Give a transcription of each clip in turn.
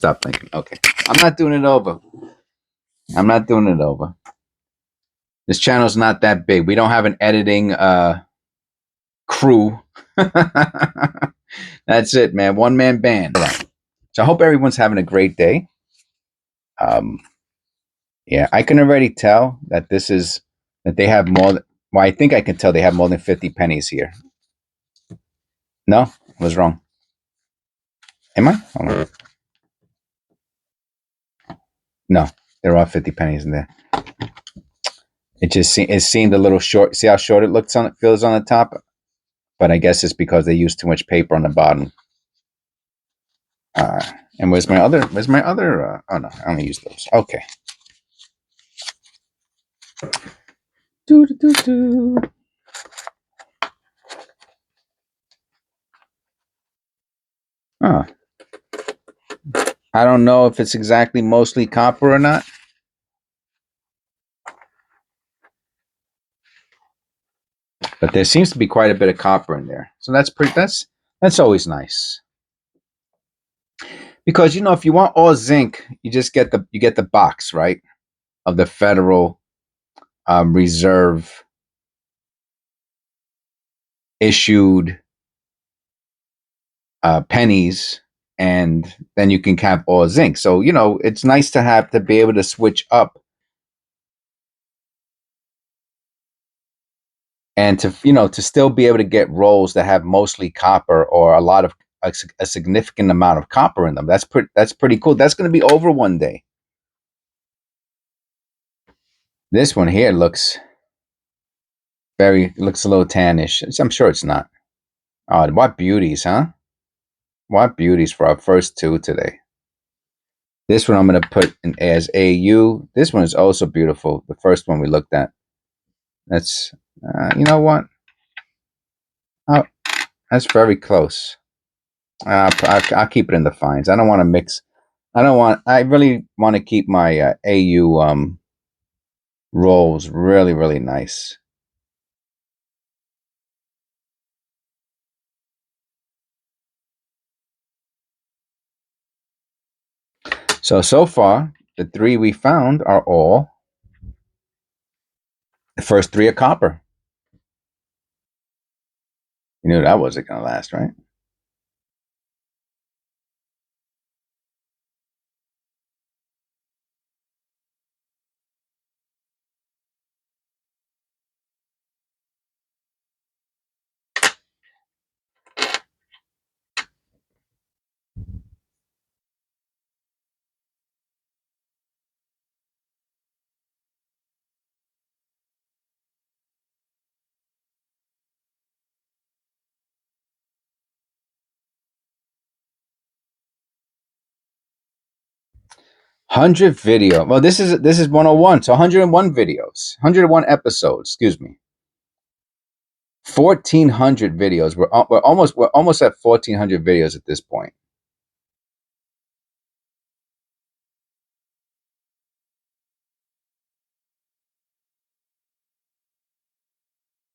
Stop thinking. Okay. I'm not doing it over. I'm not doing it over. This channel's not that big. We don't have an editing crew. That's it, man. One man band. So I hope everyone's having a great day. Yeah, I can already tell that that they have more. Well, I think I can tell they have more than 50 pennies here. No, I was wrong. Am I? Hold on. No, there are 50 pennies in there. It seemed a little short. See how short it looks on it feels on the top? But I guess it's because they used too much paper on the bottom. And where's my other? Oh no, I only use those. Okay. Do do do do. Oh, I don't know if it's exactly mostly copper or not. But there seems to be quite a bit of copper in there, so that's always nice. Because if you want all zinc, you just get the box, right, of the Federal Reserve issued pennies, and then you can have all zinc. So it's nice to be able to switch up and to still be able to get rolls that have mostly copper or a significant amount of copper in them. That's pretty cool. That's going to be over one day. This one here looks a little tannish. I'm sure it's not. Oh, what beauties, huh? What beauties for our first two today. This one I'm going to put in as AU. This one is also beautiful. The first one we looked at. That's, you know what? Oh, that's very close. I'll keep it in the fines. I don't want to mix. I really want to keep my AU rolls really, really nice. So far, the three we found are all, the first three are copper. You knew that wasn't going to last, right? Hundred video. Well, this is 101. So 101 videos, 101 episodes. Excuse me. 1,400 videos. We're almost at 1,400 videos at this point.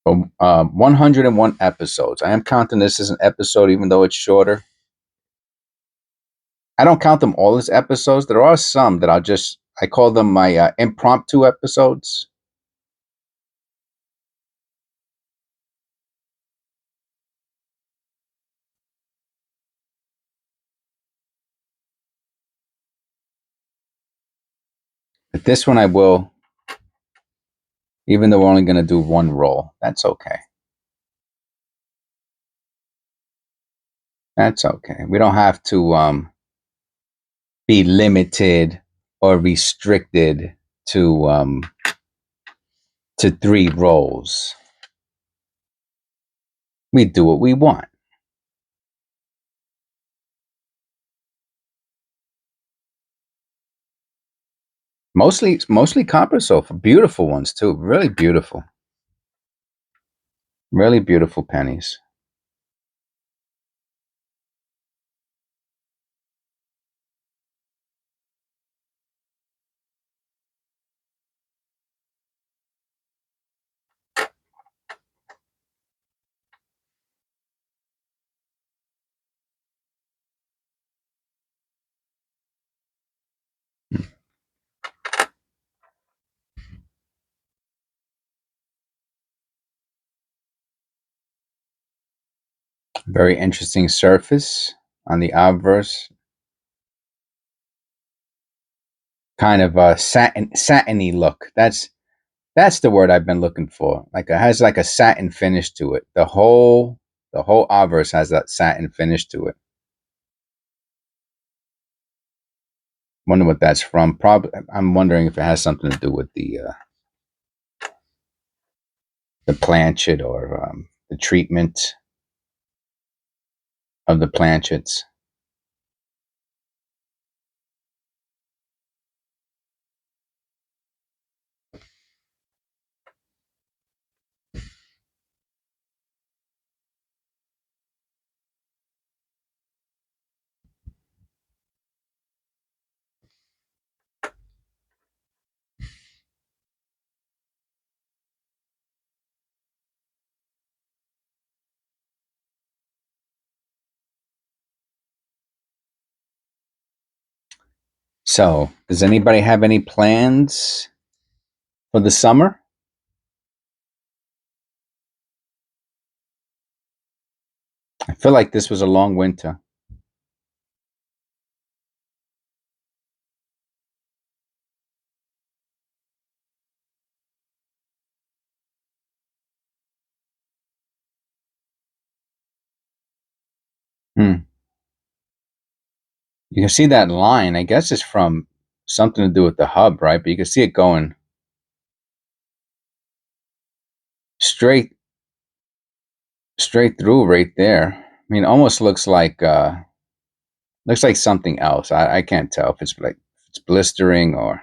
So, 101 episodes. I am counting this as an episode, even though it's shorter. I don't count them all as episodes. There are some that I call them my impromptu episodes. But this one I will, even though we're only going to do one roll. That's okay. That's okay. We don't have to be limited or restricted to 3 rolls. We do what we want. Mostly copper sulfur. Beautiful ones too. Really beautiful. Really beautiful pennies. Very interesting surface on the obverse. Kind of a satiny look. That's the word I've been looking for. Like it has like a satin finish to it. The whole obverse has that satin finish to it. Wonder what that's from. Probably, I'm wondering if it has something to do with the planchet or the treatment of the planchets. So, does anybody have any plans for the summer? I feel like this was a long winter. Hmm. You can see that line. I guess it's from something to do with the hub, right? But you can see it going straight straight through right there. I mean, almost looks like something else. I can't tell if it's like if it's blistering or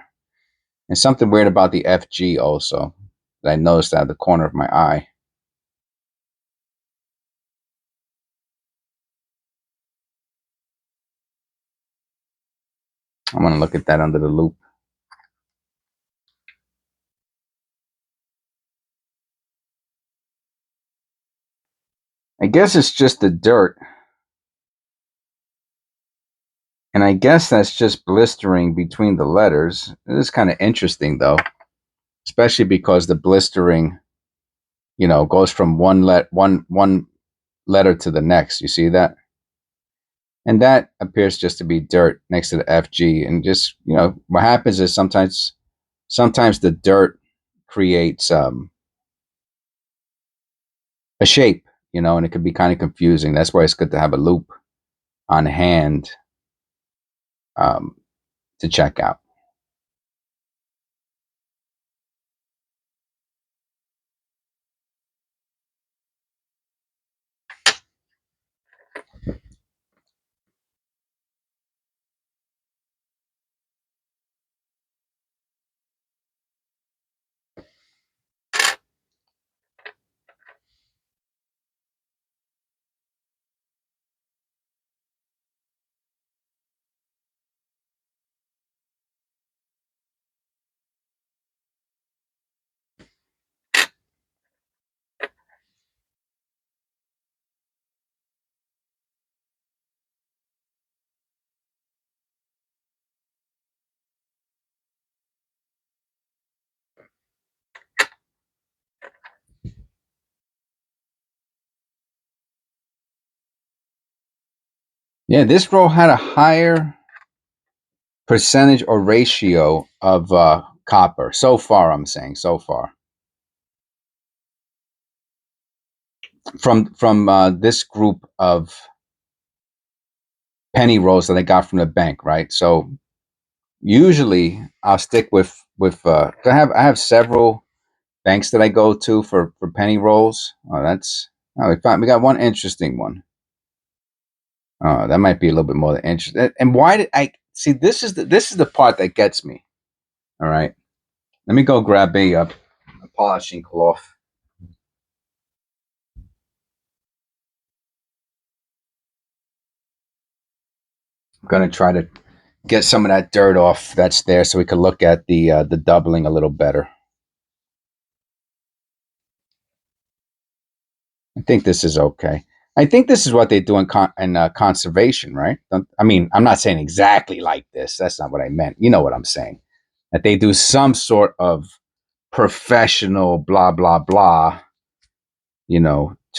and something weird about the FG also that I noticed out of the corner of my eye. I'm gonna look at that under the loop. I guess it's just the dirt. And I guess that's just blistering between the letters. It is kind of interesting though, especially because the blistering, goes from one letter to the next. You see that? And that appears just to be dirt next to the FG. And just, what happens is sometimes the dirt creates a shape, and it could be kind of confusing. That's why it's good to have a loop on hand um, to check out. Yeah, this roll had a higher percentage or ratio of copper so far. I'm saying so far from this group of penny rolls that I got from the bank, right? So usually I'll stick with I have several banks that I go to for penny rolls. We got one interesting one. That might be a little bit more than interesting. And why did I see? This is the part that gets me. All right, let me go grab a polishing cloth. I'm gonna try to get some of that dirt off that's there, so we can look at the doubling a little better. I think this is okay. I think this is what they do in conservation, right? I mean, I'm not saying exactly like this. That's not what I meant. You know what I'm saying? That they do some sort of professional blah blah blah,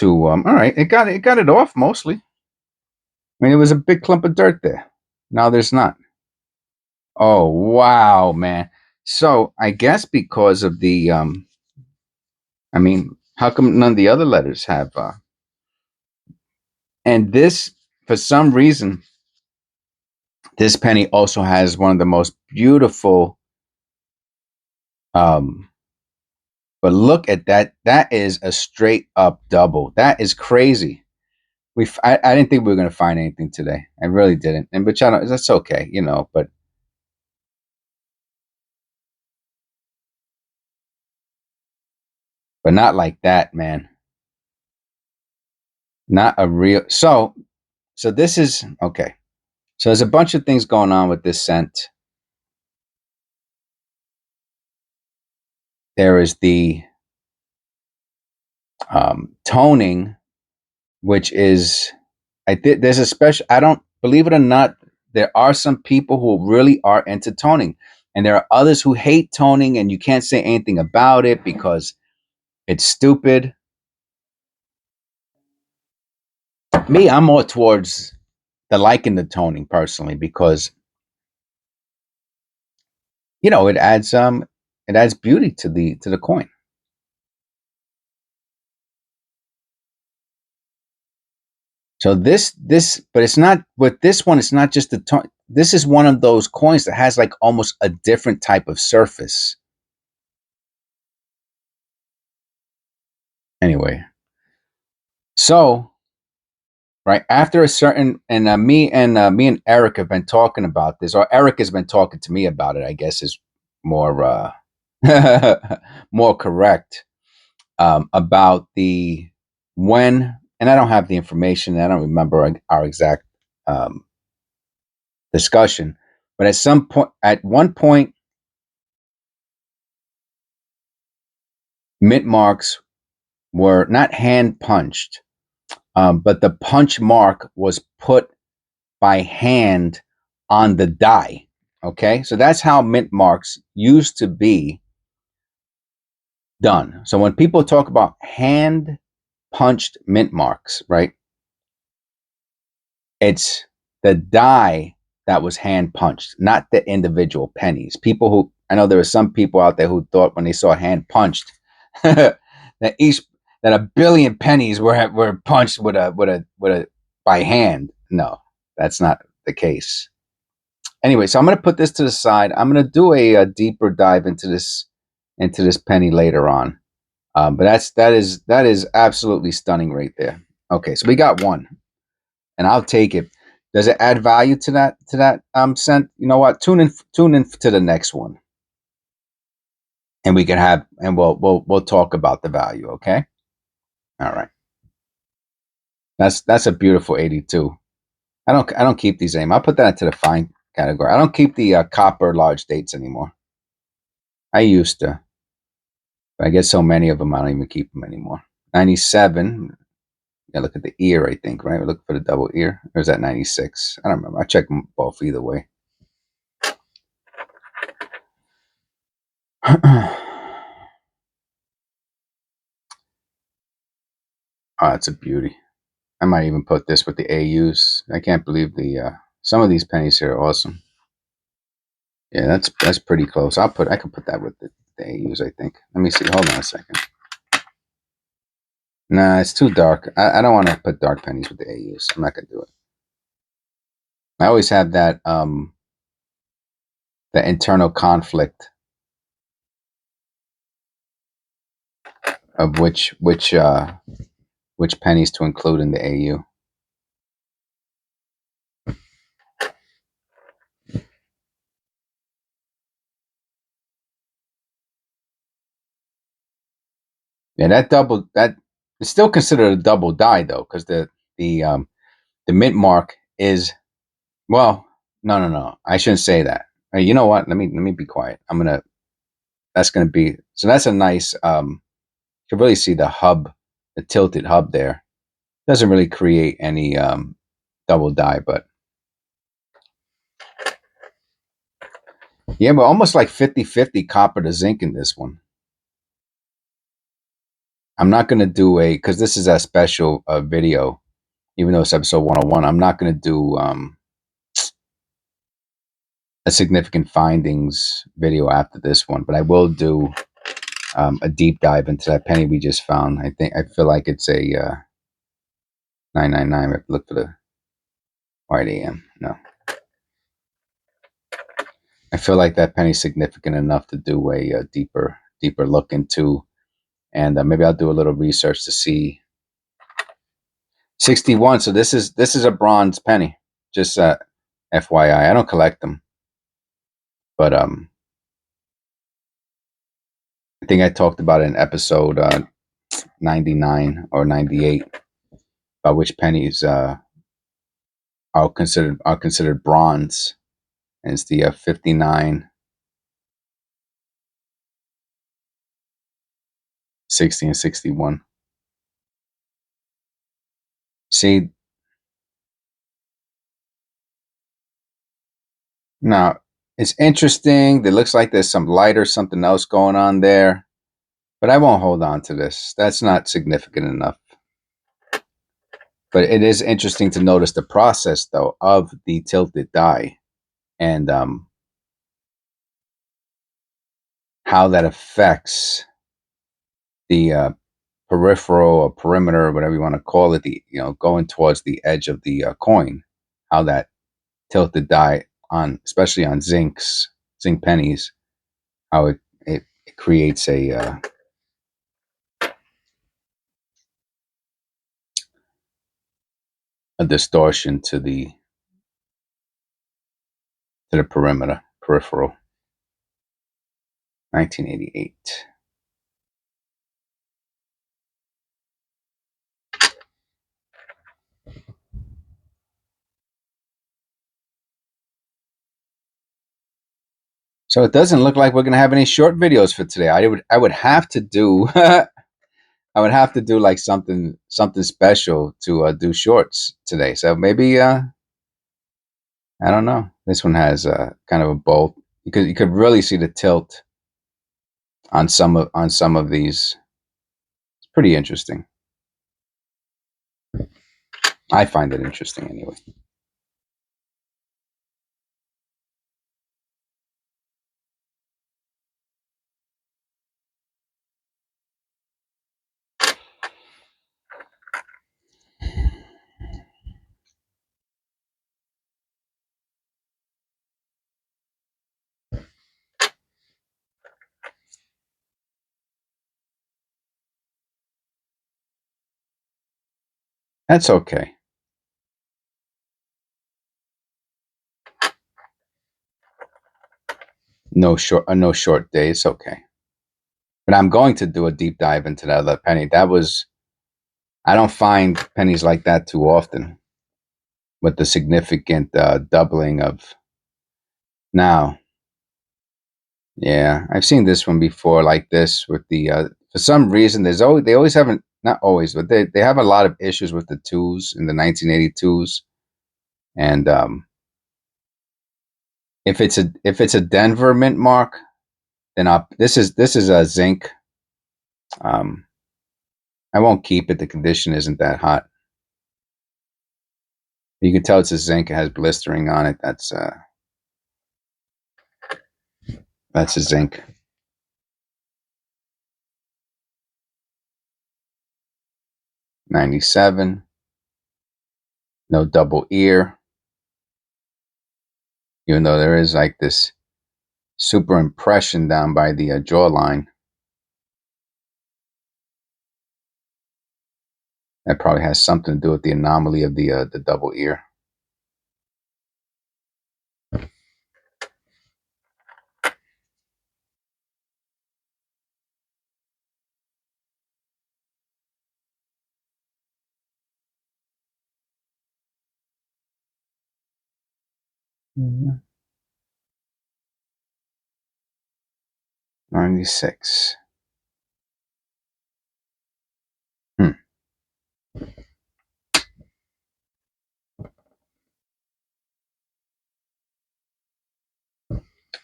all right, it got it off mostly. I mean, it was a big clump of dirt there. Now there's not. Oh wow, man. So I guess because of the I mean, how come none of the other letters have and this, for some reason, this penny also has one of the most beautiful but look at that. That is a straight up double. That is crazy. I didn't think we were going to find anything today. I really didn't. And but that's okay, but not like that, man. Not a real. So this is okay. So there's a bunch of things going on with this scent. There is the toning, which is there's a special. I don't believe it or not. There are some people who really are into toning, and there are others who hate toning, and you can't say anything about it because it's stupid. Me, I'm more towards the liking the toning personally because it adds beauty to the coin. So but it's not with this one. It's not just the tone. This is one of those coins that has like almost a different type of surface. Anyway, so right after a certain and me and Eric have been talking about this, or Eric has been talking to me about it. I guess is more more correct about the when. And I don't have the information. I don't remember our exact um, discussion, but at one point, mint marks were not hand punched, but the punch mark was put by hand on the die. Okay, so that's how mint marks used to be done. So when people talk about hand punched mint marks, right, it's the die that was hand punched, not the individual pennies. People who I know there were some people out there who thought when they saw hand punched that each that a billion pennies were punched with a by hand. No, that's not the case. Anyway, so I'm going to put this to the side. I'm going to do a deeper dive into this penny later on. But that is absolutely stunning right there. Okay, so we got one, and I'll take it. Does it add value to that cent? You know what? Tune in to the next one, and we can have and we'll talk about the value. Okay. All right. That's a beautiful 82. I don't keep these anymore. I'll put that into the fine category. I don't keep the copper large dates anymore. I used to, but I get so many of them. I don't even keep them anymore. 97. Yeah, look at the ear. I think right. We look for the double ear. Or is that 96? I don't remember. I check them both either way. Oh, it's a beauty. I might even put this with the AUs. I can't believe the some of these pennies here are awesome. Yeah, that's pretty close. I can put that with the AUs, I think. Let me see. Hold on a second. Nah, it's too dark. I don't want to put dark pennies with the AUs. I'm not gonna do it. I always have that the internal conflict of which pennies to include in the AU. Yeah, that is still considered a double die though, because the mint mark is well, no. I shouldn't say that. You know what? Let me be quiet. That's gonna be so. That's a nice. You can really see the hub, the tilted hub there. Doesn't really create any double die, but yeah, but almost like 50-50 copper to zinc in this one. I'm not going to do because this is a special video, even though it's episode 101. I'm not going to do a significant findings video after this one, but I will do a deep dive into that penny we just found. I feel like it's a 999. I have to look for the white AM. No. I feel like that penny's significant enough to do a deeper look into, and maybe I'll do a little research to see. 61. So this is a bronze penny. Just FYI, I don't collect them, but I think I talked about it in episode 99 or 98 about which pennies are considered bronze, and it's the 59, 60, and 61. See, now it's interesting. It looks like there's some light or something else going on there, but I won't hold on to this. That's not significant enough. But it is interesting to notice the process, though, of the tilted die, and how that affects the peripheral or perimeter, whatever you want to call it, going towards the edge of the coin, how that tilted die especially on zinc pennies, how it creates a distortion to the peripheral. 1988. So it doesn't look like we're gonna have any short videos for today. I would have to do I would have to do like something special to do shorts today. So maybe I don't know. This one has kind of a bolt. You could really see the tilt on some of these. It's pretty interesting. I find it interesting anyway. That's okay. No short day. It's okay. But I'm going to do a deep dive into that other penny. I don't find pennies like that too often, with the significant doubling of now. Yeah, I've seen this one before, like this with the. For some reason, they always haven't, not always, but they have a lot of issues with the twos in the 1982s, and if it's a Denver mint mark, then this is a zinc. Um, I won't keep it. The condition isn't that hot. You can tell it's a zinc. It has blistering on it. That's a zinc. 97. No double ear. Even though there is like this super impression down by the jawline. That probably has something to do with the anomaly of the double ear. Mm-hmm. 96.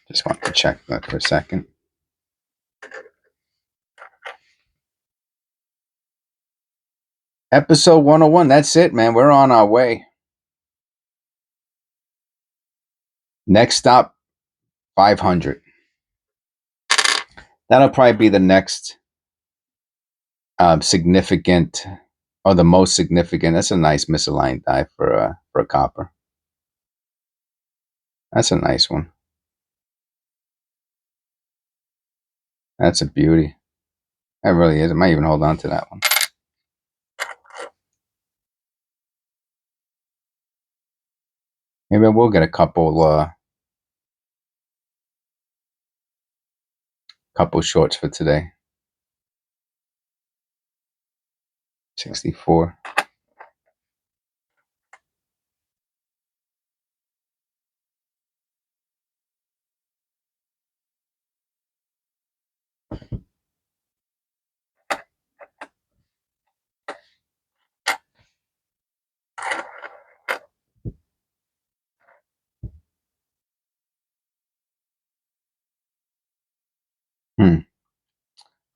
Just want to check that for a second. Episode 101. That's it, man. We're on our way. Next stop, 500. That'll probably be the next significant, or the most significant. That's a nice misaligned die for a copper. That's a nice one. That's a beauty. That really is. I might even hold on to that one. Maybe we'll get a couple shorts for today. 64.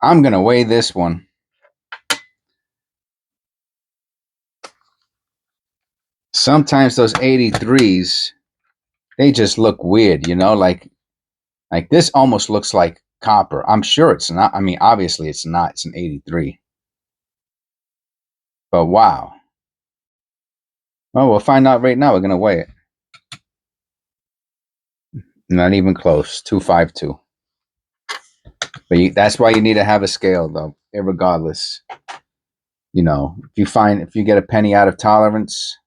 I'm gonna weigh this one. Sometimes those 83s, they just look weird, you know, like this almost looks like copper. I'm sure it's not. I mean, obviously it's not. It's an 83. But wow. Well, we'll find out right now. We're gonna weigh it. Not even close. 252. But that's why you need to have a scale, though. Irregardless, you know, if you get a penny out of tolerance,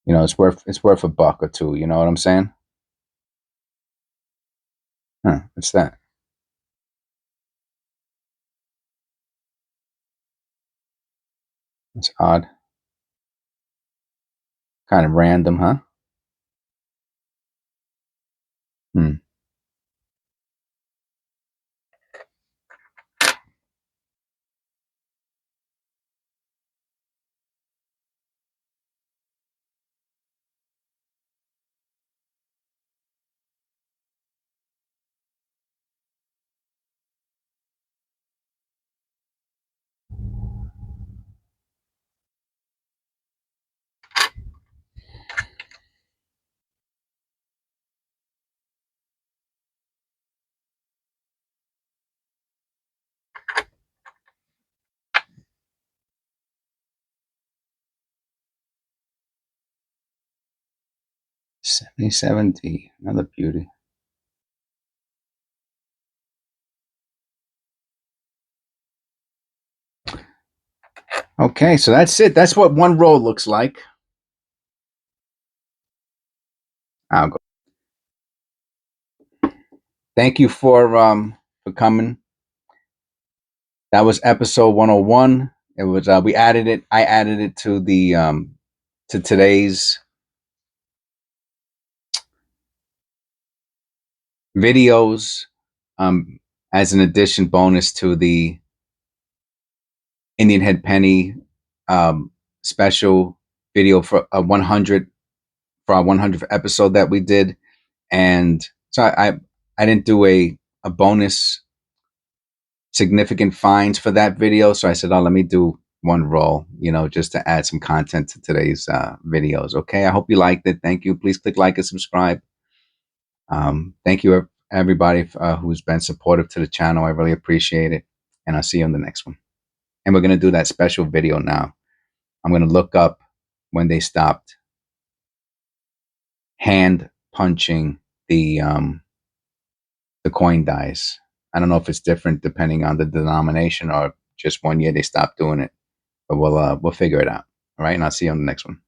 you know, it's worth $1 or $2. You know what I'm saying? Huh? What's that? It's odd. Kind of random, huh? 77D, another beauty. Okay, so that's it. That's what one roll looks like. I'll go. Thank you for coming. That was episode 101. It was we added it. I added it to the to today's videos as an addition bonus to the Indian Head Penny special video for 100 for our 100th episode that we did. And so I didn't do a bonus significant finds for that video. So I said, oh, let me do one roll, you know, just to add some content to today's videos. Okay. I hope you liked it. Thank you. Please click like and subscribe. Thank you everybody who's been supportive to the channel. I really appreciate it. And I'll see you on the next one. And we're going to do that special video now. I'm going to look up when they stopped hand punching the coin dice. I don't know if it's different depending on the denomination or just one year they stopped doing it, but we'll figure it out. All right. And I'll see you on the next one.